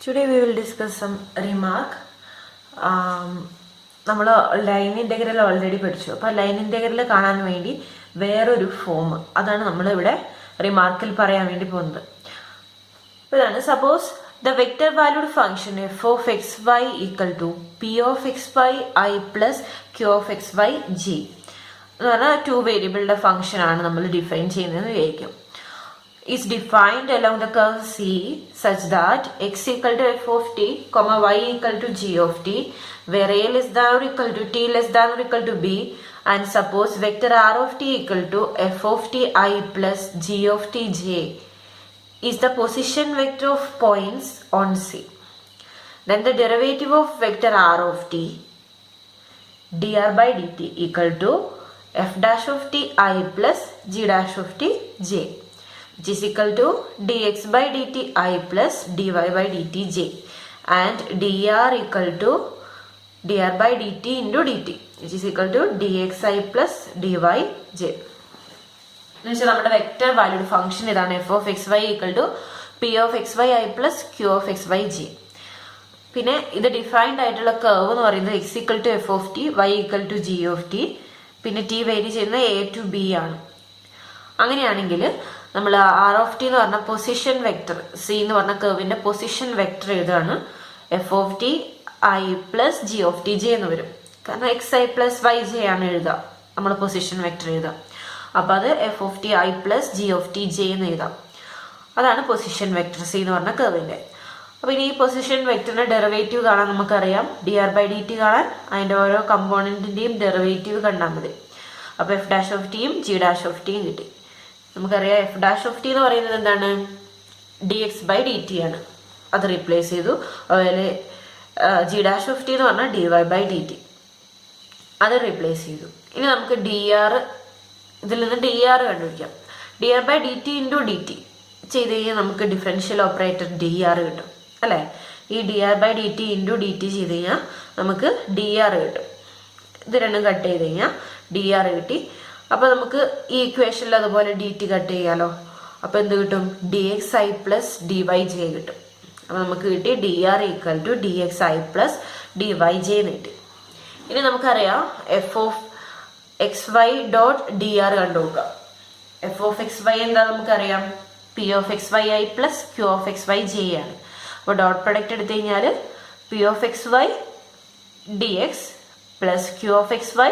Today we will discuss some remark. നമ്മൾ line integral already പഠിച്ചു. അപ്പോൾ ലൈൻ ഇൻ്റഗ്രൽ കാണാൻ വേണ്ടി വേറൊരു ഫോം, അതാണ് നമ്മളിവിടെ റിമാർക്കിൽ പറയാൻ വേണ്ടി പോകുന്നത്. അപ്പോൾ ഇതാണ്, suppose the vector valued function f of X y equal to p of X Y I plus Q of X y g എന്ന് പറഞ്ഞാൽ 2 വേരിയബിളുടെ ഫംഗ്ഷൻ ആണ് നമ്മൾ ഡിഫൈൻ ചെയ്യുന്നതെന്ന് വിചാരിക്കും. is defined along the curve C such that x equal to f of t, y equal to g of t, where a less than or equal to t less than or equal to b, and suppose vector r of t equal to f of t I plus g of t j is the position vector of points on C. Then the derivative of vector r of t dr by dt equal to f dash of t I plus g dash of t j, which is equal to dx by dt I plus dy by dt j, and dr equal to dr by dt into dt, which is equal to dxi plus dy j. എന്ന് വെച്ചാൽ നമ്മുടെ vector valued function ഇതാണ്, f of X y equal to p of X Y I plus Q of X y g. പിന്നെ ഇത് defined ആയിട്ടുള്ള curve എന്ന് പറയുന്നത് x equal to f of t, y equal to g of t, പിന്നെ t vary ചെയ്യുന്നത് a to b ആണ്. അങ്ങനെയാണെങ്കിൽ നമ്മൾ ആർ ഓഫ് ടി എന്ന് പറഞ്ഞ പൊസിഷൻ വെക്ടർ, സി എന്ന് പറഞ്ഞ കർവിന്റെ പൊസിഷൻ വെക്ടർ ഏതാണ്, f of t i plus g of t j എന്ന് വരും. കാരണം x I plus y J ആണ് എഴുതുക, നമ്മൾ പൊസിഷൻ വെക്ടർ എഴുതാം. അപ്പൊ അത് f of t i plus g of t j എന്ന് എഴുതാം. അതാണ് പൊസിഷൻ വെക്ടർ സി എന്ന് പറഞ്ഞ കർവിന്റെ. അപ്പൊ ഇനി ഈ പൊസിഷൻ വെക്ടറിന്റെ ഡെറിവേറ്റീവ് കാണാൻ നമുക്കറിയാം, d r by d t കാണാൻ അതിന്റെ ഓരോ കമ്പോണന്റിന്റെയും ഡെറിവേറ്റീവ് കണ്ടാൽ മതി. അപ്പൊ എഫ് ഡാഷ് ഓഫ് ടിയും ജി ഡാഷ് ഓഫ് ടിയും കിട്ടി. നമുക്കറിയാം എഫ് ഡാഷ് ഓഫ് ടി എന്ന് പറയുന്നത് എന്താണ്, d x by d t ആണ്, അത് റീപ്ലേസ് ചെയ്തു. അതുപോലെ ജി ഡാഷ് ഓഫ് ടി എന്ന് പറഞ്ഞാൽ d y by d t, അത് റീപ്ലേസ് ചെയ്തു. ഇനി നമുക്ക് ഡി ആർ, ഇതിൽ നിന്ന് ഡി ആർ കണ്ടുപിടിക്കാം. D r by d t into d t ചെയ്ത് കഴിഞ്ഞാൽ നമുക്ക് ഡിഫറൻഷ്യൽ ഓപ്പറേറ്റർ ഡി ആർ കിട്ടും അല്ലേ. ഈ d r by d t into d t ചെയ്ത് കഴിഞ്ഞാൽ നമുക്ക് ഡി ആർ കിട്ടും. ഇത് രണ്ടും കട്ട് ചെയ്ത് കഴിഞ്ഞാൽ ഡി ആർ കിട്ടി. അപ്പൊ നമുക്ക് ഈ ഇക്വേഷനിൽ അതുപോലെ ഡി ടി കട്ട് ചെയ്യാലോ. അപ്പൊ എന്ത് കിട്ടും, D X I plus D Y J കിട്ടും. അപ്പൊ നമുക്ക് കിട്ടി D R equal to D X I plus D Y J എന്ന് കിട്ടി. ഇനി നമുക്കറിയാം F of X Y dot D R കണ്ടുനോക്കാം. എഫ് ഓഫ് എക്സ് വൈ എന്താ നമുക്കറിയാം, P of X Y I plus Q of X Y J ആണ്. അപ്പൊ dot product എടുത്തു കഴിഞ്ഞാൽ P of X Y D X plus Q of X Y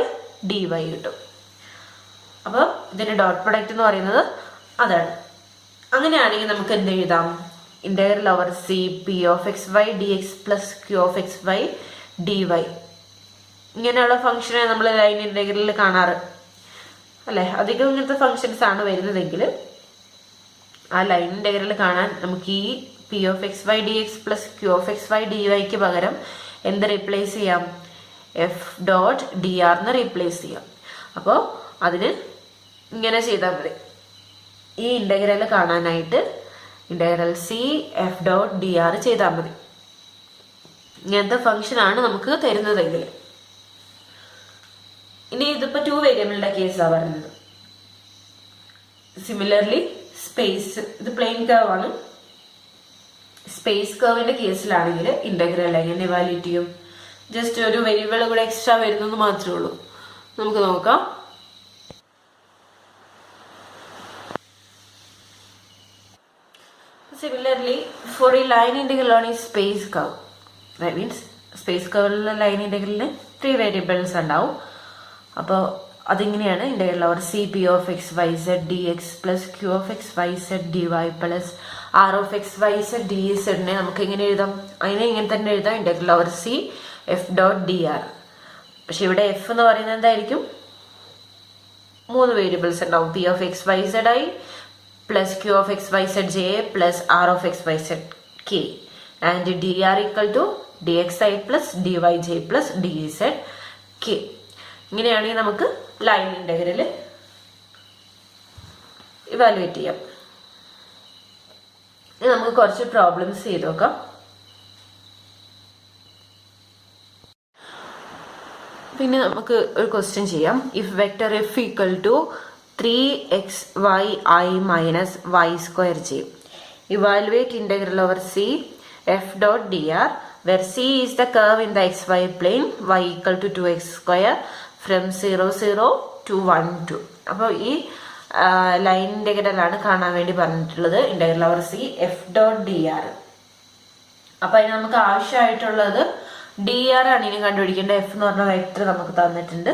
d Y കിട്ടും. അപ്പൊ ഇതിന്റെ ഡോട്ട് പ്രൊഡക്റ്റ് എന്ന് പറയുന്നത് അതാണ്. അങ്ങനെയാണെങ്കിൽ നമുക്ക് എന്ത് എഴുതാം, integral over C P of X Y D X plus Q of X Y d y. ഇങ്ങനെയുള്ള ഫംഗ്ഷനെ നമ്മൾ ലൈൻ ഇന്റഗ്രലിൽ കാണാറ് അല്ലെ. അധികം ഇങ്ങനത്തെ ഫംഗ്ഷൻസ് ആണ് വരുന്നതെങ്കിൽ ആ ലൈൻ ഇന്റഗ്രൽ കാണാൻ നമുക്ക് ഈ p of X Y D X plus Q of X Y d വൈക്ക് പകരം എന്ത് റീപ്ലേസ് ചെയ്യാം, എഫ് ഡോട്ട് ഡി ആർ എന്ന് റീപ്ലേസ് ചെയ്യാം. അപ്പോൾ അതിന് ഇങ്ങനെ ചെയ്താൽ മതി. ഈ ഇന്റഗ്രൽ കാണാനായിട്ട് integral c F dot D r ചെയ്താൽ മതി. ഇങ്ങനത്തെ ഫംഗ്ഷൻ ആണ് നമുക്ക് തരുന്നതെങ്കിൽ. ഇനി ഇതിപ്പോ 2 വേരിയബിളിന്റെ കേസാണ് പറയുന്നത്. സിമിലർലി സ്പേസ്, ഇത് പ്ലെയിൻ കർവ് ആണ്. സ്പേസ് കർവിന്റെ കേസിലാണെങ്കിൽ ഇന്റഗ്രൽ എങ്ങനെ ഇവാലുവേറ്റ് ചെയ്യും, ജസ്റ്റ് ഒരു വേരിയബിൾ കൂടെ എക്സ്ട്രാ വരുന്നത് മാത്രമേ ഉള്ളൂ. നമുക്ക് നോക്കാം. Similarly, for a line integral on a space curve, that means space curve line ഇന്റഗ്രലിന് 3 വേരിയബിൾസ് ഉണ്ടാവും. അപ്പോൾ അതിങ്ങനെയാണ് integral over C P of X Y Z D X plus Q of X Y Z D Y plus R of X Y Z D സെഡിനെ നമുക്ക് എങ്ങനെ എഴുതാം, അതിനെ ഇങ്ങനെ തന്നെ എഴുതാം, integral over C F dot D R. പക്ഷെ ഇവിടെ എഫ് എന്ന് പറയുന്നത് എന്തായിരിക്കും, 3 വേരിയബിൾസ് ഉണ്ടാവും, P of X Y Z I plus q of x y z j plus r of x y z k, and dr equal to dxi plus dyj plus dz k. ഇങ്ങനെയാണെങ്കിൽ നമുക്ക് line integral evaluate ചെയ്യാം. ഇനി നമുക്ക് കുറച്ച് problems ചെയ്ത് നോക്കാം. പിന്നെ നമുക്ക് ഒരു ക്വസ്റ്റ്യൻ ചെയ്യാം. If vector f equal to 3xy I minus y square j. Evaluate integral over c f dot dr, where c is the curve in the xy plane, y equal to 2x square from 0 0 to 1 2. അപ്പോൾ ഈ line ഇൻ്റഗ്രലാണ് കാണാൻ വേണ്ടി പറഞ്ഞിട്ടുള്ളത്. Integral over C F dot D r. അപ്പോൾ അതിന് നമുക്ക് ആവശ്യമായിട്ടുള്ളത് D R ആണ് ഇനി കണ്ടുപിടിക്കേണ്ടത്. എഫ് എന്ന് പറഞ്ഞ വെക്ടർ നമുക്ക് തന്നിട്ടുണ്ട്,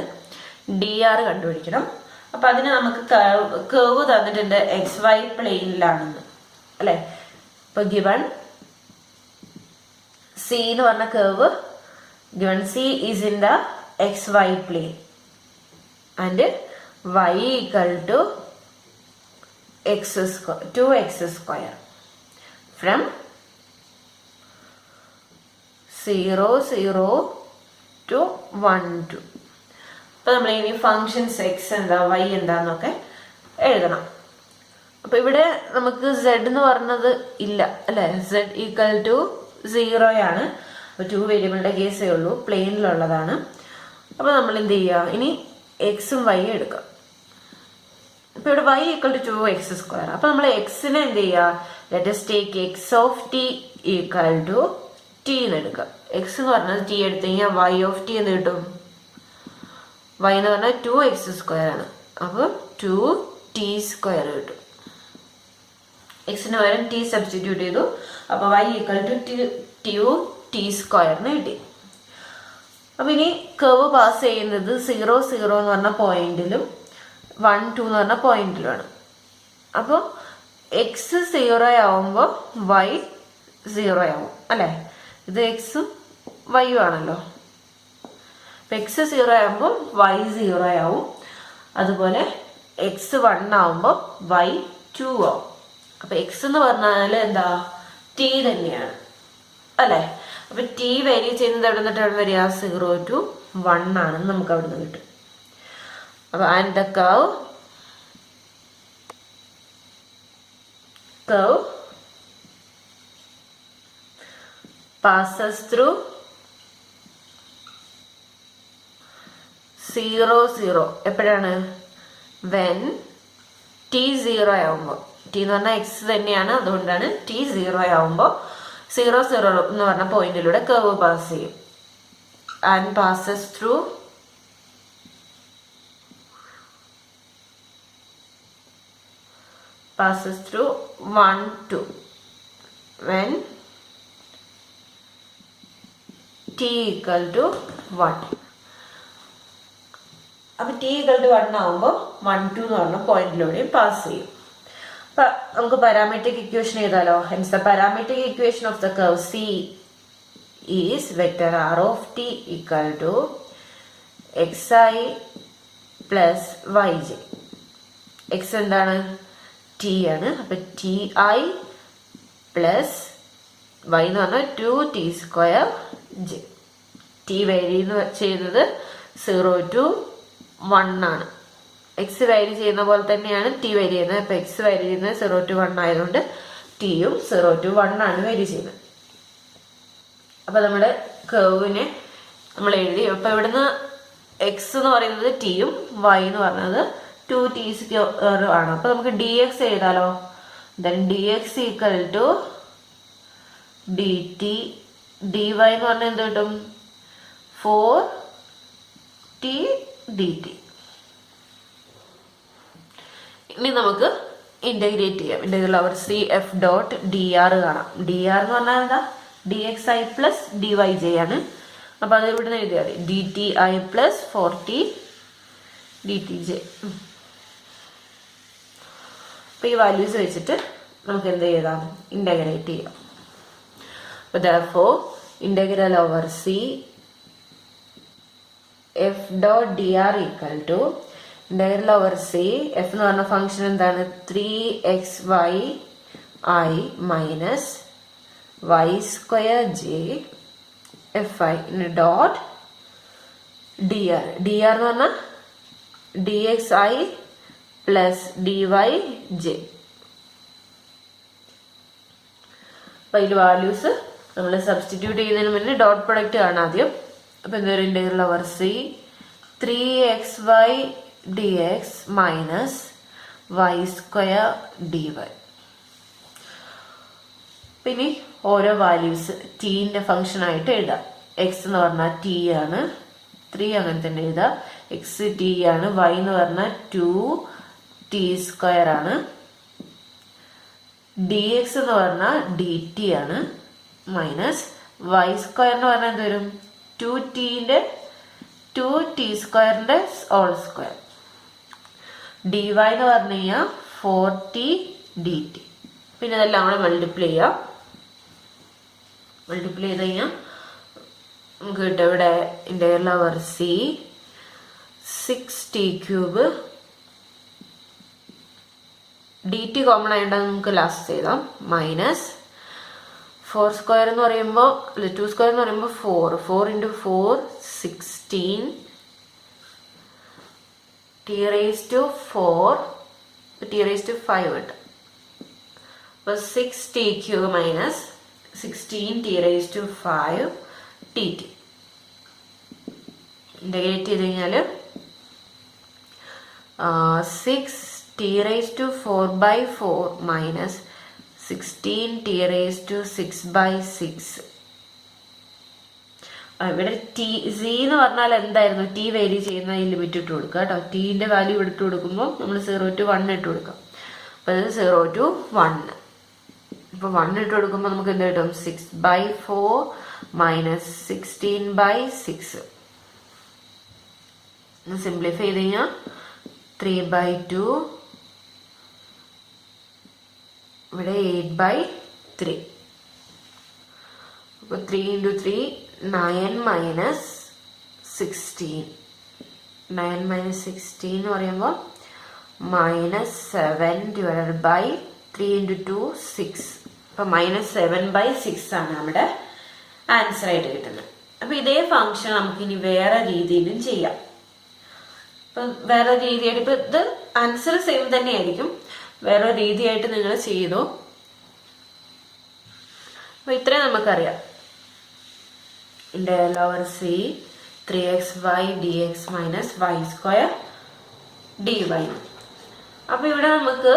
ഡി ആർ കണ്ടുപിടിക്കണം. അപ്പം അതിന് നമുക്ക് കേവ് തന്നിട്ടുണ്ട് എക്സ് വൈ പ്ലെയിനിലാണെന്ന് അല്ലേ. ഇപ്പൊ ഗിവൺ സി എന്ന് പറഞ്ഞ curve, given c is in the x y plane and y equal to x square 2x square from 0 0 to 1 2. അപ്പോൾ നമ്മൾ ഇനി ഫങ്ഷൻസ് എക്സ് എന്താ വൈ എന്താന്നൊക്കെ എഴുതണം. അപ്പൊ ഇവിടെ നമുക്ക് z എന്ന് പറഞ്ഞത് ഇല്ല അല്ലെ. z ഈക്വൽ ടു 0 ആണ്. അപ്പൊ 2 വേരിയബിളിന്റെ കേസേ ഉള്ളൂ, പ്ലെയിനിലുള്ളതാണ്. അപ്പൊ നമ്മൾ എന്ത് ചെയ്യുക, ഇനി എക്സും വൈ എടുക്കാം. ഇപ്പൊ ഇവിടെ y equal to 2x square. അപ്പൊ നമ്മൾ എക്സിനെ എന്ത് ചെയ്യുക, let us take x of t equal to t എന്ന് എടുക്കാം. എക്സ് എന്ന് പറഞ്ഞത് ടി എടുത്തു കഴിഞ്ഞാൽ y ഓഫ് ടി എന്ന് കിട്ടും. y എന്ന് പറഞ്ഞാൽ 2x സ്ക്വയർ ആണ്. അപ്പൊ 2t സ്ക്വയർ കിട്ടും. എക്സിന് പകരം ടി സബ്സ്റ്റിറ്റ്യൂട്ട് ചെയ്തു. അപ്പൊ y ഈക്വൽ ടു 2t സ്ക്വയറിന് കിട്ടി. അപ്പൊ ഇനി കർവ് പാസ് ചെയ്യുന്നത് 0 0 എന്ന് പറഞ്ഞ പോയിന്റിലും 1 2 എന്ന് പറഞ്ഞ പോയിന്റിലുമാണ്. അപ്പോൾ എക്സ് 0 ആവുമ്പോൾ വൈ 0 ആവും അല്ലേ. ഇത് എക്സും വൈയും ആണല്ലോ. അപ്പം എക്സ് 0 ആകുമ്പോൾ വൈ 0 ആവും. അതുപോലെ എക്സ് 1 ആവുമ്പോൾ വൈ 2 ആവും. അപ്പം എക്സ് എന്ന് പറഞ്ഞാൽ എന്താ, ടി തന്നെയാണ് അല്ലേ. അപ്പം ടി വേരി ചെയ്യുന്നത് എവിടെ നിന്നിട്ടാണ് വരിക, 0 to 1 ആണെന്ന് നമുക്ക് അവിടെ നിന്ന് കിട്ടും. അപ്പോൾ and the curve passes through 0 0 എപ്പോഴാണ്, when t 0 ആവുമ്പോൾ. ടി എന്ന് പറഞ്ഞാൽ എക്സ് തന്നെയാണ്, അതുകൊണ്ടാണ് ടി 0 ആവുമ്പോൾ 0 0 എന്ന് പറഞ്ഞ പോയിന്റിലൂടെ കർവ് പാസ് ചെയ്യും. And passes through 1 2 when t equal to 1. അപ്പൊ t equal to 1 ആവുമ്പോൾ 1 2 എന്ന് പറഞ്ഞ പോയിന്റിലൂടെയും പാസ് ചെയ്യും. അപ്പൊ നമുക്ക് പാരാമെട്രിക് ഇക്വേഷൻ എഴുതാലോ. Hence the parametric equation of the curve c is vector r of t equal to xi plus yj. x എന്താണ്, T ആണ്. അപ്പൊ ടി ഐ പ്ലസ് വൈ എന്ന് പറഞ്ഞാൽ 2t square J. T vary ചെയ്യുന്നത് 0 to 1 ആണ്. X vary ചെയ്യുന്ന പോലെ തന്നെയാണ് ടി വേരി ചെയ്യുന്നത്. അപ്പൊ എക്സ് വേരി ചെയ്യുന്നത് 0 to 1 ആയതുകൊണ്ട് ടിയും 0 to 1 ആണ് വേരി ചെയ്യുന്നത്. അപ്പൊ നമ്മുടെ കർവിനെ നമ്മൾ എഴുതി. അപ്പൊ ഇവിടുന്ന് എക്സ് എന്ന് പറയുന്നത് ടിയും വൈ എന്ന് പറയുന്നത് 2t സ്ക്വയർ ആണ്. അപ്പൊ നമുക്ക് ഡി എക്സ് എഴുതാലോ. Then D X equal to D T D Y എന്ന് പറഞ്ഞാൽ എന്ത് കിട്ടും, 4t dt. ഇനി നമുക്ക് ഇന്റഗ്രേറ്റ് ചെയ്യാം. Integral over C F dot D r കാണാം. ഡി ആർ എന്ന് പറഞ്ഞാൽ എന്താ, d X I plus D Y J ആണ്. അപ്പൊ അത് ഇവിടുന്ന് എഴുതിയാൽ മതി, d t i plus 4t d t j. അപ്പൊ ഈ വാല്യൂസ് വെച്ചിട്ട് നമുക്ക് എന്ത് ചെയ്താം, ഇന്റഗ്രേറ്റ് ചെയ്യാം. അപ്പൊ therefore integral over C F dot D R equal to integral over C f എന്ന് പറഞ്ഞ ഫംഗ്ഷൻ എന്താണ്, 3xy i minus y square j f i dot D r. D r എന്ന് പറഞ്ഞാൽ d X I plus D Y j. അപ്പൊ അതിൽ values നമ്മൾ substitute ചെയ്യുന്നതിന് മുന്നേ ഡോട്ട് പ്രൊഡക്റ്റ് കാണാം ആദ്യം. അപ്പൊ എന്തൊരു integral over c 3xy dx minus y square dy. പിന്നെ ഓരോ വാല്യൂസ് ടീൻ്റെ ഫംഗ്ഷനായിട്ട് എഴുതാം. എക്സ് എന്ന് പറഞ്ഞാൽ ടി ആണ്, 3 അങ്ങനെ തന്നെ എഴുതാം. എക്സ് ടി ആണ്. വൈ എന്ന് പറഞ്ഞാൽ 2t² ആണ്. ഡി എക്സ് എന്ന് പറഞ്ഞാൽ ഡി ടി ആണ്. മൈനസ് y² എന്ന് പറഞ്ഞാൽ എന്ത് വരും? 2t²ന്റെ ഹോൾ സ്ക്വയർ. dy എന്ന് പറഞ്ഞു കഴിഞ്ഞാൽ 4t dt. പിന്നെ ഇതെല്ലാം കൂടെ മൾട്ടിപ്ലൈ ചെയ്യാം. മൾട്ടിപ്ലൈ ചെയ്ത് കഴിഞ്ഞാൽ നമുക്ക് കിട്ടും ഇവിടെ integral over C 6t³ dt common ആയിട്ട് നമുക്ക് ലാസ്റ്റ് ചെയ്താം. മൈനസ് 4² എന്ന് പറയുമ്പോൾ 2² എന്ന് പറയുമ്പോൾ 4 × 4 16 t⁴ t⁵ ഉണ്ട്. അപ്പോൾ 6t³ minus 16 t⁵ dt. Integrate ചെയ്ത് കഴിഞ്ഞാൽ 6t⁴/4 മൈനസ് 16t⁶/6. ഇവിടെ സി എന്ന് പറഞ്ഞാൽ എന്തായിരുന്നു? ടി വേരി ചെയ്യുന്ന ഈ ലിമിറ്റ് ഇട്ട് കൊടുക്കുക കേട്ടോ. ടീന്റെ വാല്യൂ ഇട്ട് കൊടുക്കുമ്പോൾ നമ്മൾ 0 to 1 ഇട്ട് കൊടുക്കാം. അപ്പോൾ ഇത് 0 to 1. അപ്പോൾ 1 ഇട്ട് കൊടുക്കുമ്പോൾ നമുക്ക് എന്ത് കിട്ടും? 6/4 മൈനസ് 16/6. സിംപ്ലിഫൈ ചെയ്ത് കഴിഞ്ഞാൽ 3/2 ഇവിടെ 8/3. അപ്പോൾ 3 × 3 9 മൈനസ് 16. 9 മൈനസ് 16 എന്ന് പറയുമ്പോൾ മൈനസ് 7/3 × 2 6. അപ്പം -7/6 ആണ് നമ്മുടെ ആൻസർ ആയിട്ട് കിട്ടുന്നത്. അപ്പം ഇതേ ഫംഗ്ഷൻ നമുക്ക് ഇനി വേറെ രീതിയിലും ചെയ്യാം. ഇപ്പം വേറെ രീതിയായിട്ട് ഇപ്പം ഇത് ആൻസർ സെയിം തന്നെയായിരിക്കും, വേറെ രീതിയായിട്ട് നിങ്ങൾ ചെയ്തു. അപ്പം ഇത്രയും നമുക്കറിയാം. Integral over c 3xy dx minus y² dy. അപ്പൊ ഇവിടെ നമുക്ക്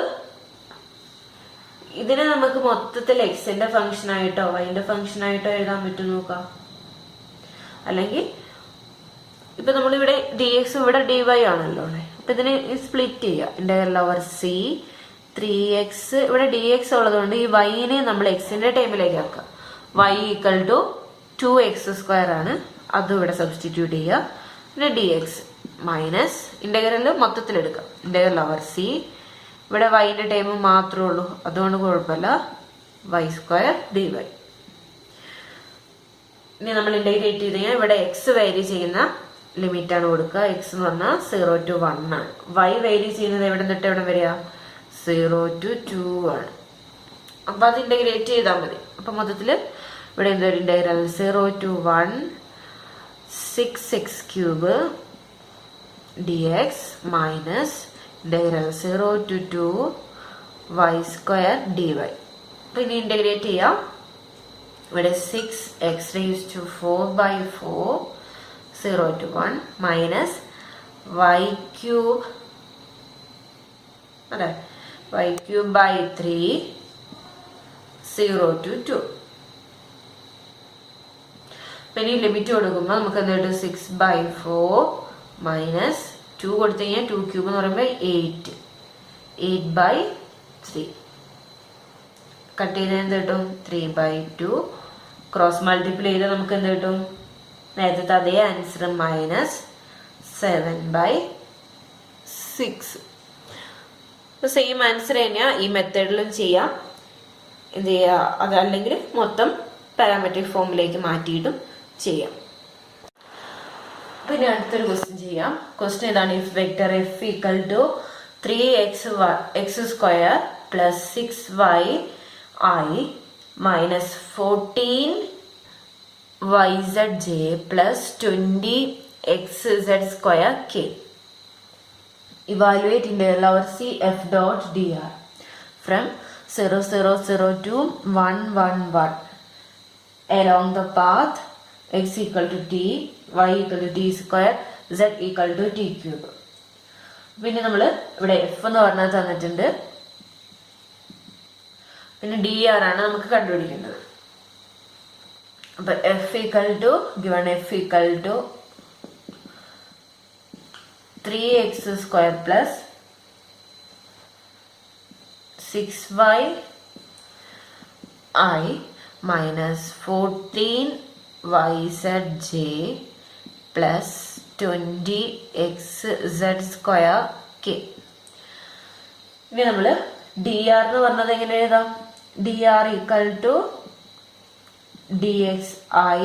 ഇതിനെ നമുക്ക് മൊത്തത്തിൽ എക്സിന്റെ ഫംഗ്ഷൻ ആയിട്ടോ വൈന്റെ ഫംഗ്ഷൻ ആയിട്ടോ എഴുതാൻ പറ്റും നോക്കാം. അല്ലെങ്കിൽ ഇപ്പൊ നമ്മളിവിടെ ഡി എക്സ് ഇവിടെ dy ആണല്ലോ. അപ്പൊ ഇതിനെ സ്പ്ലിറ്റ് ചെയ്യുക. ഇന്റഗ്രൽ ഓവർ സി 3x ഇവിടെ dx ഉള്ളതുകൊണ്ട് ഈ വൈനെ നമ്മൾ എക്സിന്റെ ടൈമിലേക്ക് ആക്കുക. y = 2x² ആണ്. അതും ഇവിടെ സബ്സ്റ്റിറ്റ്യൂട്ട് ചെയ്യുക. പിന്നെ dx മൈനസ് ഇന്റഗ്രൽ മൊത്തത്തിൽ എടുക്കാം. ഇന്റഗ്രൽ ഓവർ സി ഇവിടെ വൈന്റെ ടൈം മാത്രമേ ഉള്ളൂ, അതുകൊണ്ട് കുഴപ്പമില്ല. y² dy. ഇനി നമ്മൾ ഇന്റഗ്രേറ്റ് ചെയ്ത് കഴിഞ്ഞാൽ ഇവിടെ എക്സ് വേരി ചെയ്യുന്ന ലിമിറ്റ് ആണ് കൊടുക്കുക. എക്സ് എന്ന് പറഞ്ഞാൽ 0 to 1 ആണ്. y വേരി ചെയ്യുന്നത് എവിടെ നിന്നിട്ട് എവിടെ വരിക? 0 to 2 ആണ്. അപ്പൊ അത് ഇന്റഗ്രേറ്റ് ചെയ്താൽ മതി. അപ്പൊ മൊത്തത്തില് ഇവിടെ എന്തൊരു integral 0 to 1 6x³ dx minus integral 0 to 2 y² dy. പിന്നെ ഇന്റഗ്രേറ്റ് ചെയ്യാം. ഇവിടെ 6x⁴/4 0 to 1 മൈനസ് y³ അതെ y³/3 0 to 2. പിന്നെ ഈ ലിമിറ്റ് കൊടുക്കുമ്പോൾ നമുക്ക് എന്ത് കിട്ടും? 6/4 മൈനസ് 2 കൊടുത്തു കഴിഞ്ഞാൽ 2³ എന്ന് പറയുമ്പോൾ 8/3. കട്ട് ചെയ്ത് എന്ത് കിട്ടും? 3/2. ക്രോസ് മൾട്ടിപ്ലൈ ചെയ്താൽ നമുക്ക് എന്ത് കിട്ടും? നേരത്തെ അതേ ആൻസർ മൈനസ് 7/6. സെയിം ആൻസർ തന്നെയാ ഈ മെത്തേഡിലും ചെയ്യാം. എന്ത് ചെയ്യുക? അതല്ലെങ്കിൽ മൊത്തം പാരാമെട്രിക് ഫോമിലേക്ക് മാറ്റിയിട്ടും ചെയ്യാം. പിന്നെ അടുത്തൊരു ക്വസ്റ്റ്യൻ ചെയ്യാം. ക്വസ്റ്റ്യൻ ഇതാണ്. If vector f = 3x² plus 6y I minus 14yzj plus 20xz² k. Evaluate integral over c f dot dr from 0002 111 along the path x equal to t, y equal to t square, z equal to t cube. പിന്നെ നമ്മൾ ഇവിടെ F എന്ന് പറഞ്ഞാൽ തന്നിട്ടുണ്ട്. പിന്നെ dr ആണ് നമുക്ക് കണ്ടുപിടിക്കേണ്ടത്. അപ്പൊ f equal to given f equal to 3x square plus 6y I minus 14yzj plus 20xz square k. ഇനി നമ്മൾ dr എന്ന് പറഞ്ഞത് എങ്ങനെ എഴുതാം? dr equal to dxi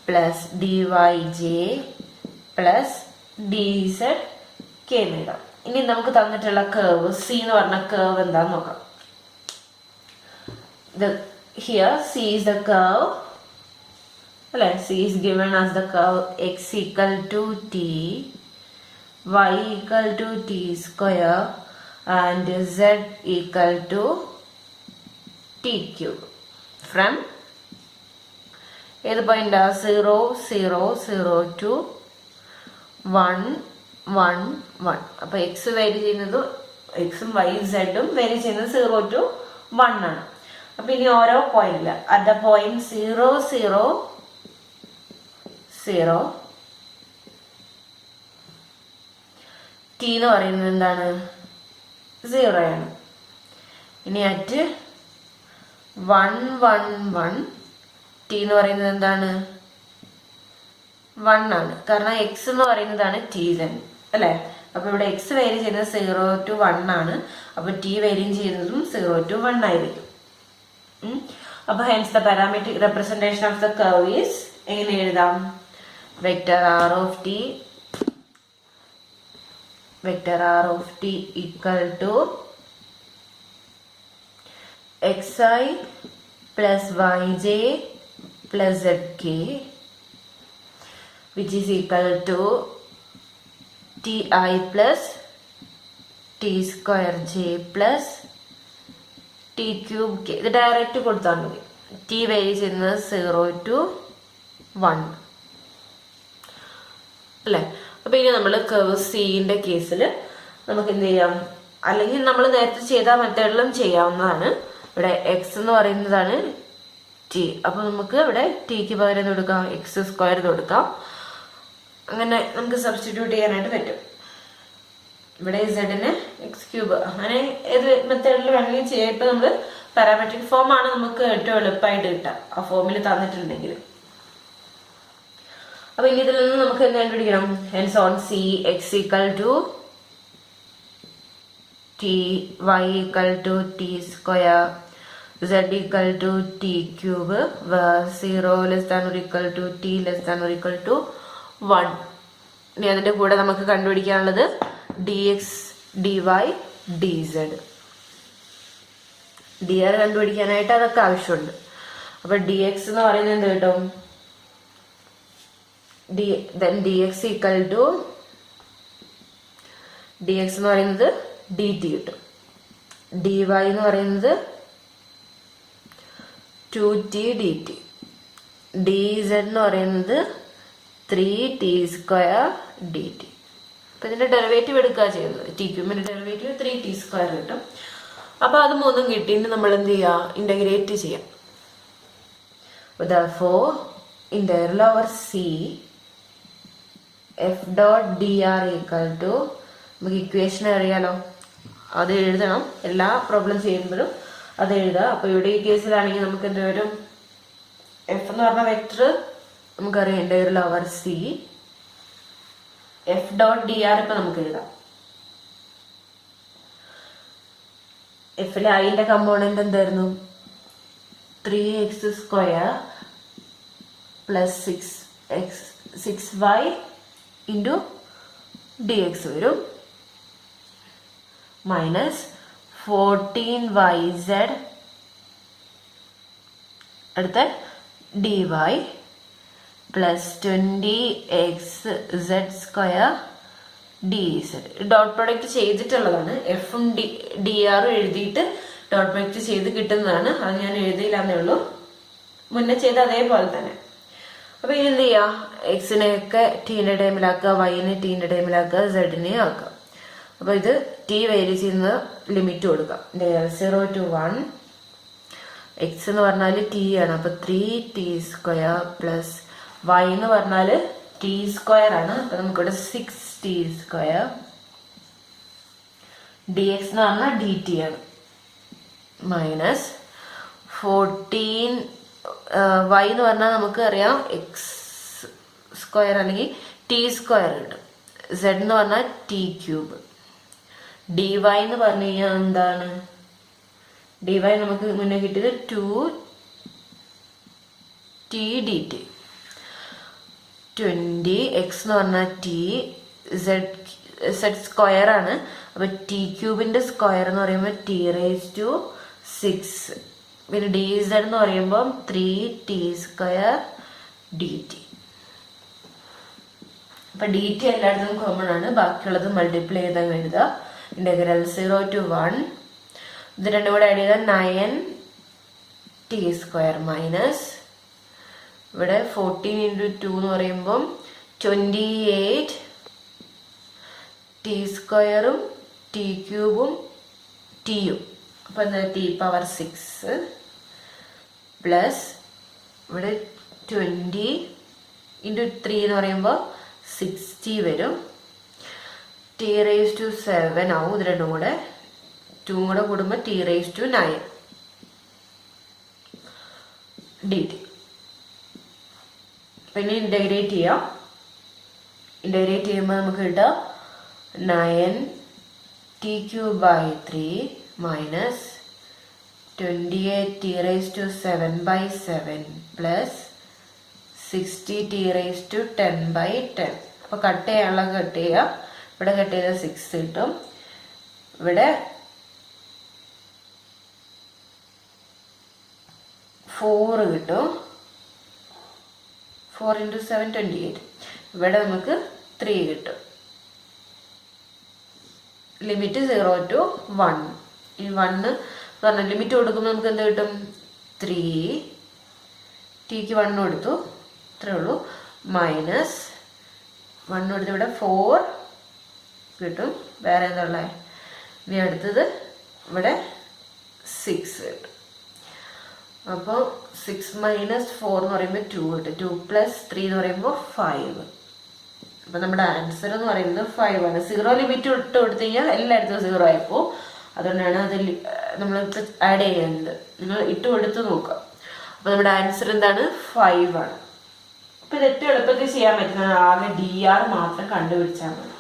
plus dyj plus dz k എന്ന് എഴുതാം. ഇനി നമുക്ക് തന്നിട്ടുള്ള കേർവ് c എന്ന് പറഞ്ഞ കേർവ് എന്താന്ന് നോക്കാം. Here c is the curve. C is given as the curve x equal to t, y equal to t square and z equal to t cube from ഏത് പോയിന്റ് 0 0 0 to 1 1 1. അപ്പൊ X vary ചെയ്യുന്നത് എക്സും Y സെഡും vary ചെയ്യുന്നത് 0 to 1 ആണ്. അപ്പൊ ഇനി ഓരോ പോയിന്റില് at the point 0 0 0 t എന്ന് പറയുന്നത് എന്താണ്? 0 ആണ്. ഇനി അറ്റ് 1 1 1 t എന്ന് പറയുന്നത് എന്താണ്? 1 ആണ്. കാരണം എക്സ് എന്ന് പറയുന്നതാണ് t തന്നെ അല്ലെ. അപ്പൊ ഇവിടെ എക്സ് വേരി ചെയ്യുന്നത് 0 to 1 ആണ്. അപ്പൊ t വേരി ചെയ്യുന്നതും 0 to 1 ആയിരിക്കും. അപ്പൊ hence the parametric representation of the curve is എങ്ങനെ എഴുതാം? vector r of t equal to xi plus yj plus zk which is equal to ti plus t square j plus t cube k. ഇത് direct കൊടുത്താൽ മതി. t vary ചെയ്യുന്നത് 0 to 1 അല്ലേ. അപ്പൊ ഇനി നമ്മൾ കർവ് സിന്റെ കേസിൽ നമുക്ക് എന്ത് ചെയ്യാം? അല്ലെങ്കിൽ നമ്മൾ നേരത്തെ ചെയ്ത മെത്തേഡിലും ചെയ്യാവുന്നതാണ്. ഇവിടെ എക്സ് എന്ന് പറയുന്നതാണ് ടി. അപ്പൊ നമുക്ക് ഇവിടെ ടിക്ക് പകരം കൊടുക്കാം എക്സ് സ്ക്വയർ കൊടുക്കാം. അങ്ങനെ നമുക്ക് സബ്സ്റ്റിറ്റ്യൂട്ട് ചെയ്യാനായിട്ട് പറ്റും. ഇവിടെ സെഡിന് എക്സ് ക്യൂബ്, അങ്ങനെ ഏത് മെത്തേഡിൽ വേണമെങ്കിലും ചെയ്യാം. ഇപ്പൊ നമ്മള് പാരാമെട്രിക് ഫോം ആണ് നമുക്ക് ഏറ്റവും എളുപ്പമായിട്ട് കിട്ടാം ആ ഫോമിൽ തന്നിട്ടുണ്ടെങ്കിൽ. അപ്പൊ ഇനി ഇതിൽ നിന്ന് നമുക്ക് എന്ത് കണ്ടുപിടിക്കണം? Hence on C x equal to t, y equal to t square, z equal to t cube, where 0 less than or equal to t less than or equal to 1. ഇനി അതിന്റെ കൂടെ നമുക്ക് കണ്ടുപിടിക്കാനുള്ളത് dx, dy, dz. dr കണ്ടുപിടിക്കാനായിട്ട് അതൊക്കെ ആവശ്യമുണ്ട്. അപ്പൊ dx എന്ന് പറയുന്നത് എന്ത് കിട്ടും? then dx equal to dx എന്ന് പറയുന്നത് dt കിട്ടും. dy എന്ന് പറയുന്നത് 2t dt. dz എന്ന് പറയുന്നത് 3t square dt. അപ്പൊ ഇതിന്റെ ഡെറിവേറ്റീവ് എടുക്കുക ചെയ്യുന്നത്. ടി ക്യൂബിന്റെ ഡെറിവേറ്റീവ് 3t square കിട്ടും. അപ്പൊ അത് മൂന്നും കിട്ടി. ഇനി നമ്മൾ എന്ത് ചെയ്യാം? ഇന്റഗ്രേറ്റ് ചെയ്യാം. therefore integral over c f dot dr equal to, നമുക്ക് ഇക്വേഷൻ അറിയാലോ, അത് എഴുതണം. എല്ലാ പ്രോബ്ലം ചെയ്യുമ്പോഴും അത് എഴുതാം. അപ്പൊ ഇവിടെ ഈ കേസിലാണെങ്കിൽ നമുക്ക് എന്ത് വരും? എഫ് എന്ന് പറഞ്ഞ വെക്ടർ നമുക്കറിയാം integral over C F dot D r. ഇപ്പൊ നമുക്ക് എഴുതാം. എഫിലെ ഐന്റെ കമ്പോണന്റ് എന്തായിരുന്നു? 3x square plus 6y into d x വരും, മൈനസ് 14yz അടുത്ത dy plus 20xz square dz. Dot product ചെയ്തിട്ടുള്ളതാണ്. എഫും ഡി ആറും എഴുതിയിട്ട് ഡോട്ട് പ്രൊഡക്റ്റ് ചെയ്ത് കിട്ടുന്നതാണ്. അത് ഞാൻ എഴുതിയില്ലാന്നേ ഉള്ളൂ, മുന്നേ ചെയ്ത അതേപോലെ തന്നെ. അപ്പൊ ഇനി എന്ത് ചെയ്യാ? എക്സിനെയൊക്കെ ടീന്റെ ടൈമിലാക്കുക, വൈനെ ടീന്റെ ടൈമിലാക്കുക, സെഡിനെ ആക്കുക. അപ്പൊ ഇത് ടി വേരി ചെയ്യുന്ന ലിമിറ്റ് കൊടുക്കാം. 0 to 1 എക്സ് എന്ന് പറഞ്ഞാൽ ടി ആണ്. അപ്പോൾ 3t² പ്ലസ് വൈ എന്ന് പറഞ്ഞാൽ t² ആണ്. അപ്പോൾ നമുക്കിവിടെ 6t². dx എന്ന് പറഞ്ഞാൽ dt ആണ്. മൈനസ് 14 വൈ എന്ന് പറഞ്ഞാൽ നമുക്ക് അറിയാം x² അല്ലെങ്കിൽ t² കിട്ടും. z എന്ന് പറഞ്ഞാൽ t³ dy എന്ന് പറഞ്ഞു കഴിഞ്ഞാൽ എന്താണ്? dy നമുക്ക് മുന്നേ കിട്ടിയത് 2t dt. 20 x എന്ന് പറഞ്ഞാൽ t, z² ആണ്. അപ്പൊ t³ സ്ക്വയർ എന്ന് പറയുമ്പോൾ t⁻6. പിന്നെ dz എന്ന് പറയുമ്പോൾ 3t² dt. അപ്പൊ dt എല്ലായിടത്തും കോമൺ ആണ്. ബാക്കിയുള്ളത് മൾട്ടിപ്ലൈ ചെയ്താൽ എഴുതുക. Integral 0 to 1. ഇത് രണ്ടും കൂടെ ആഡ് ചെയ്താൽ 9t² മൈനസ് ഇവിടെ 14 × 2 എന്ന് പറയുമ്പം 28t²ഉം t³ tയും. അപ്പൊ എന്താ t⁻6 പ്ലസ് ഇവിടെ 20 × 3 എന്ന് പറയുമ്പോൾ 60 വരും. t⁻7 ആവും. ഇത് രണ്ടും കൂടെ 2 കൂടെ കൂടുമ്പോൾ t⁻9 dt. പിന്നെ ഇന്റഗ്രേറ്റ് ചെയ്യാം. ഇന്റഗ്രേറ്റ് ചെയ്യുമ്പോൾ നമുക്ക് കിട്ടുക 9t³ 3 28t⁻7/7 പ്ലസ് 60t⁻10/10. അപ്പൊ കട്ട് ചെയ്യാനുള്ള കട്ട് ചെയ്യുക. ഇവിടെ കട്ട് ചെയ്ത 6 കിട്ടും. ഇവിടെ 4 കിട്ടും. 4 × 7 28. ഇവിടെ നമുക്ക് 3 കിട്ടും. Limit 0 to 1. ഈ 1 പറഞ്ഞ ലിമിറ്റ് കൊടുക്കുമ്പോൾ നമുക്ക് എന്ത് കിട്ടും? 3. tക്ക് 1 കൊടുത്തു, ഇത്രേ ഉള്ളൂ. മൈനസ് 1 കൊടുത്ത് ഇവിടെ 4 കിട്ടും. വേറെ എന്താ ഉള്ളത്? ഇനി അടുത്തത് ഇവിടെ 6 കിട്ടും. അപ്പോൾ 6 - 4 എന്ന് പറയുമ്പോൾ 2 കിട്ടും. 2 + 3 എന്ന് പറയുമ്പോൾ 5. അപ്പൊ നമ്മുടെ ആൻസർ എന്ന് പറയുന്നത് 5 ആണ്. 0 ലിമിറ്റ് ഇട്ട് കൊടുത്തു കഴിഞ്ഞാൽ എല്ലായിടത്തും 0 ആയിപ്പോ. അതുകൊണ്ടാണ് അത് നമ്മൾ ആഡ് ചെയ്യുന്നത്. നിങ്ങൾ ഇട്ട് കൊടുത്ത് നോക്കുക. അപ്പൊ നമ്മുടെ ആൻസർ എന്താണ്? 5 ആണ്. അപ്പൊ ഇത് ഏറ്റവും എളുപ്പത്തിൽ ചെയ്യാൻ പറ്റുന്നത് ആകെ dr മാത്രം കണ്ടുപിടിച്ചാൽ മതി.